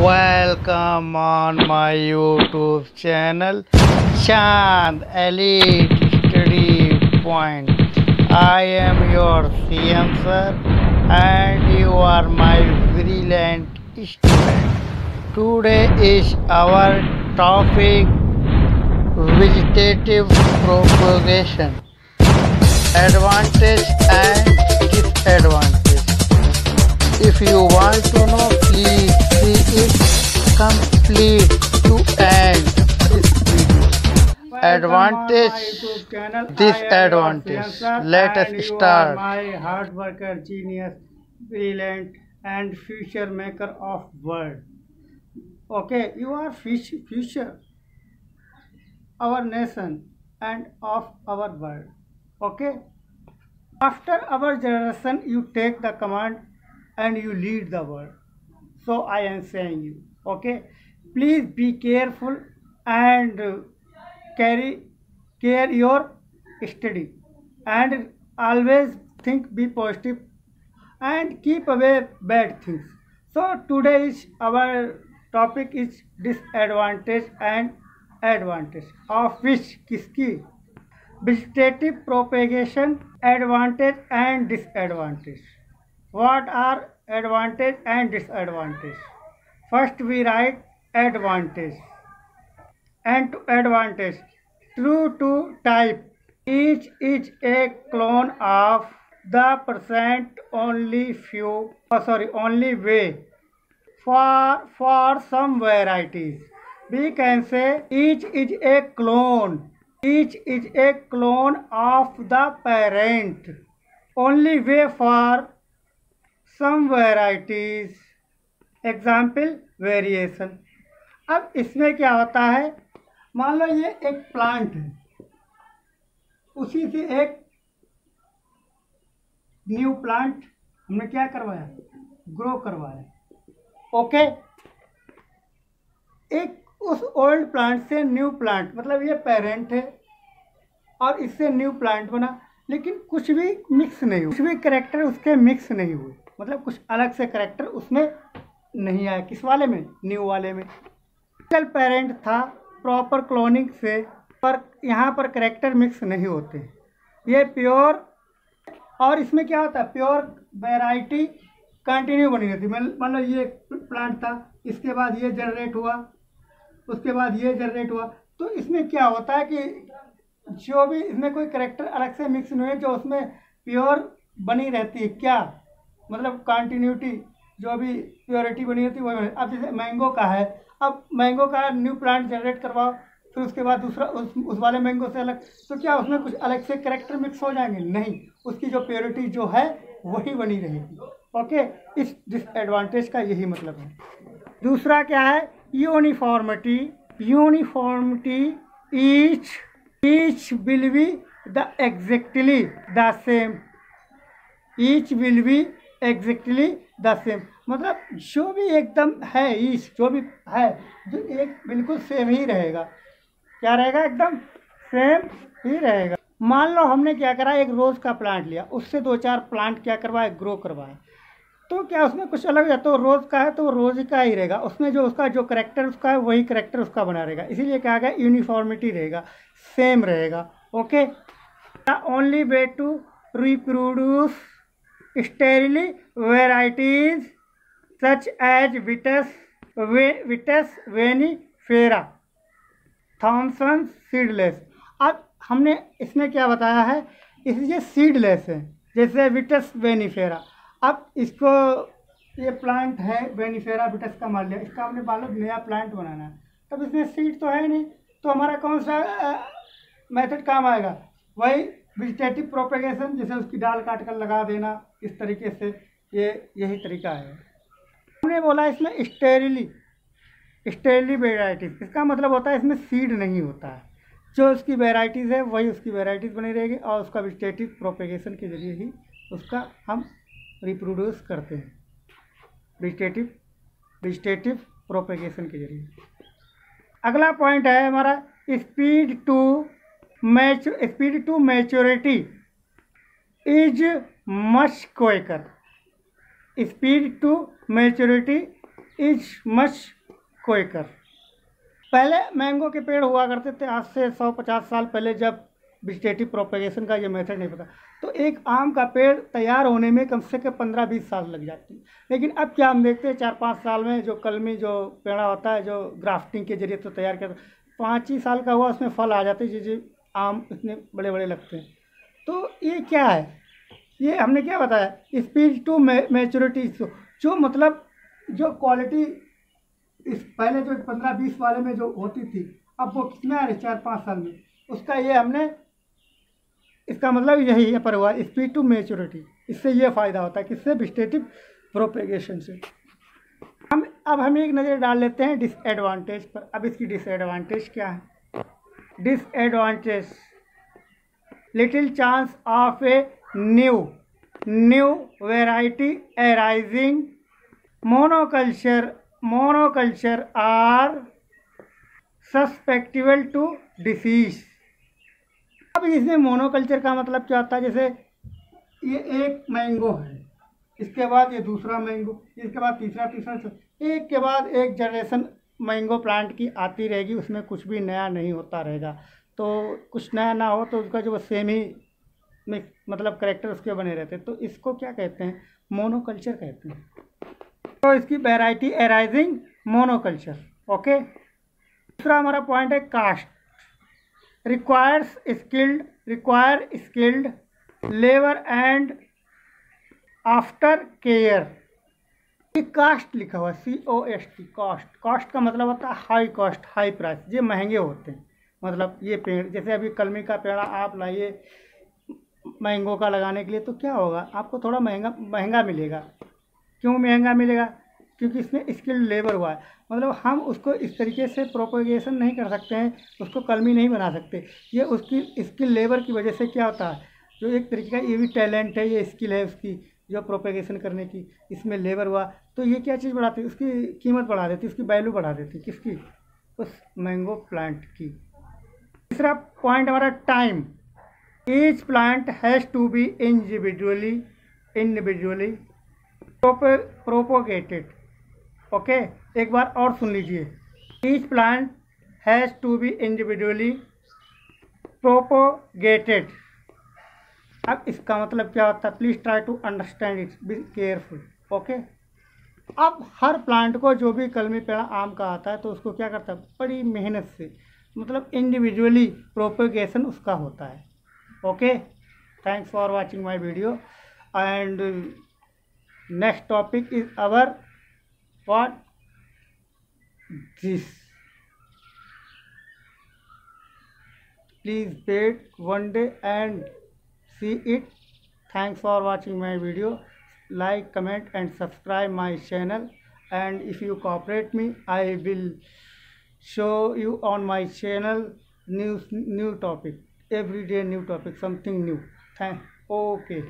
Welcome on my YouTube channel Chand Elite Study Point. I am your CM sir and you are my brilliant student. Today is our topic vegetative propagation, advantage and disadvantage. If you want to know, please see it complete to end this video. Advantage, disadvantage. Let us start. My hard worker, genius, brilliant, and future maker of world. Okay, you are future, our nation, and of our world. Okay. After our generation, you take the command and you lead the world. So I am saying you, okay, please be careful and care your study, and always think, be positive, and keep away bad things. So today's our topic is disadvantage and advantage of which kiski vegetative propagation, advantage and disadvantage. What are advantage and disadvantage? First we write advantage. And to advantage, true to type, each is a clone of the percent only only way. For some varieties, we can say each is a clone. Each is a clone of the parent. Only way for some varieties. Example variation. अब इसमें क्या होता है, मान लो ये एक plant है, उसी से एक न्यू प्लांट हमने क्या करवाया, ग्रो करवाया. ओके, एक उस ओल्ड प्लांट से न्यू प्लांट, मतलब ये पेरेंट है और इससे न्यू प्लांट बना, लेकिन कुछ भी मिक्स नहीं हुआ, कुछ भी करेक्टर उसके मिक्स नहीं हुए, मतलब कुछ अलग से करेक्टर उसमें नहीं आया. किस वाले में, न्यू वाले में. कल पेरेंट था प्रॉपर क्लोनिंग से, पर यहाँ पर करेक्टर मिक्स नहीं होते, ये प्योर. और इसमें क्या होता है, प्योर वैरायटी कंटिन्यू बनी रहती. मान लो ये प्लांट था, इसके बाद ये जनरेट हुआ, उसके बाद ये जनरेट हुआ. तो इसमें क्या होता है कि जो भी इसमें कोई करेक्टर अलग से मिक्स नहीं है, जो उसमें प्योर बनी रहती है. क्या मतलब कंटिन्यूटी, जो भी प्योरिटी बनी रहती है वही. अब जैसे मैंगो का है, अब मैंगो का न्यू प्लांट जनरेट करवाओ, फिर उसके बाद दूसरा उस वाले मैंगो से अलग, तो क्या उसमें कुछ अलग से करेक्टर मिक्स हो जाएंगे? नहीं, उसकी जो प्योरिटी जो है वही बनी रहेगी. ओके, इस डिसएडवांटेज का यही मतलब है. दूसरा क्या है, uniformity. Each will be the exactly the same. Each will be exactly the same, मतलब जो भी एकदम है, ईच जो भी है, जो एक बिल्कुल सेम ही रहेगा. क्या रहेगा, एकदम सेम ही रहेगा. मान लो हमने क्या करा, एक रोज़ का प्लांट लिया, उससे 2-4 प्लांट क्या करवाए, ग्रो करवाए. तो क्या उसमें कुछ अलग है, तो रोज़ का है तो रोज़ का ही रहेगा, उसमें जो उसका जो करेक्टर उसका है वही करेक्टर उसका बना रहेगा. इसीलिए क्या गया, यूनिफॉर्मिटी रहेगा, सेम रहेगा. Okay, the only way to reproduce sterile varieties such as Vitis vinifera, Thomson seedless. अब हमने इसमें क्या बताया है, ये सीडलेस है, जैसे विटस वेनिफेरा. अब इसको ये प्लांट है वेनिफेरा विटस का मान लिया, इसका हमने मान लो नया प्लांट बनाना है, तब इसमें सीड तो है नहीं, तो हमारा कौन सा मेथड काम आएगा, वही वेजिटेटिव प्रोपेगेशन, जैसे उसकी डाल काट कर लगा देना, इस तरीके से. यही तरीका है. हमने बोला इसमें स्टेरिली वेराइटीज़, इसका मतलब होता है इसमें सीड नहीं होता है, जो उसकी वेराइटीज़ है वही उसकी वेराइटीज़ बनी रहेगी, और उसका वेजिटेटिव प्रोपेगेशन के जरिए ही उसका हम रिप्रोड्यूस करते हैं, वेजिटेटिव प्रोपेगेशन के जरिए. अगला पॉइंट है हमारा speed to maturity is much quicker. Speed to maturity is much quicker. पहले मैंगो के पेड़ हुआ करते थे, आज से 150 साल पहले, जब वेजिटेटिव प्रोपेगेशन का ये मेथड नहीं पता, तो एक आम का पेड़ तैयार होने में कम से कम 15-20 साल लग जाती है। लेकिन अब क्या हम देखते हैं 4-5 साल में जो कलमी जो पेड़ा होता है, जो ग्राफ्टिंग के जरिए तो तैयार किया, 5 ही साल का हुआ उसमें फल आ जाते हैं, जी आम इतने बड़े बड़े लगते हैं। तो ये क्या है, ये हमने क्या बताया, स्पीड टू मैच्योरिटी, जो मतलब जो क्वालिटी इस पहले जो 15-20 वाले में जो होती थी, अब वो कितना आ रही 4-5 साल में, उसका ये हमने, इसका मतलब यही है पर हुआ स्पीड टू मैच्योरिटी। इससे ये फ़ायदा होता है, किससे, वेजिटेटिव प्रोपेगेशन से। हम एक नज़र डाल लेते हैं डिसएडवांटेज पर। अब इसकी डिसएडवांटेज क्या है? Disadvantage, little chance of a new variety arising, monoculture are susceptible to disease. अब इसमें मोनोकल्चर का मतलब क्या होता है, जैसे ये एक मैंगो है, इसके बाद ये दूसरा मैंगो, इसके बाद तीसरा, एक के बाद एक जनरेशन मैंगो प्लांट की आती रहेगी, उसमें कुछ भी नया नहीं होता रहेगा। तो कुछ नया ना हो तो उसका जो सेम ही मतलब करेक्टर उसके बने रहते हैं, तो इसको क्या कहते हैं, मोनोकल्चर कहते हैं। तो इसकी वैरायटी अराइजिंग मोनोकल्चर। ओके, दूसरा हमारा पॉइंट है cost, require skilled labour and after care. ये कास्ट लिखा हुआ COST, कॉस्ट का मतलब होता है हाई कॉस्ट, हाई प्राइस, ये महंगे होते हैं। मतलब ये पेड़, जैसे अभी कलमी का पेड़ आप लाइए मैंगो का लगाने के लिए, तो क्या होगा, आपको थोड़ा महंगा मिलेगा। क्यों महंगा मिलेगा? क्योंकि इसमें स्किल्ड लेबर हुआ है। मतलब हम उसको इस तरीके से प्रोपेगेशन नहीं कर सकते हैं, उसको कलमी नहीं बना सकते। ये उसकी स्किल लेबर की वजह से क्या होता है, जो एक तरीके का ये भी टैलेंट है, ये स्किल है उसकी जो प्रोपेगेशन करने की, इसमें लेबर हुआ, तो ये क्या चीज़ बढ़ाती है, उसकी कीमत बढ़ा देती है, उसकी वैल्यू बढ़ा देती है, किसकी, उस मैंगो प्लांट की। तीसरा पॉइंट हमारा time, each plant has to be individually propagated. Okay, एक बार और सुन लीजिए, each plant has to be individually propagated. अब इसका मतलब क्या होता है, please try to understand it, be careful. Okay, अब हर प्लांट को जो भी कलमी पेड़ आम का आता है, तो उसको क्या करता है, बड़ी मेहनत से, मतलब इंडिविजुअली प्रोपेगेशन उसका होता है। Okay, thanks for watching my video and next topic is our what this. Please wait one day and see it. Thanks for watching my video. Like, comment and subscribe my channel, and if you cooperate me, I will show you on my channel new topic, every day new topic, something new. Okay.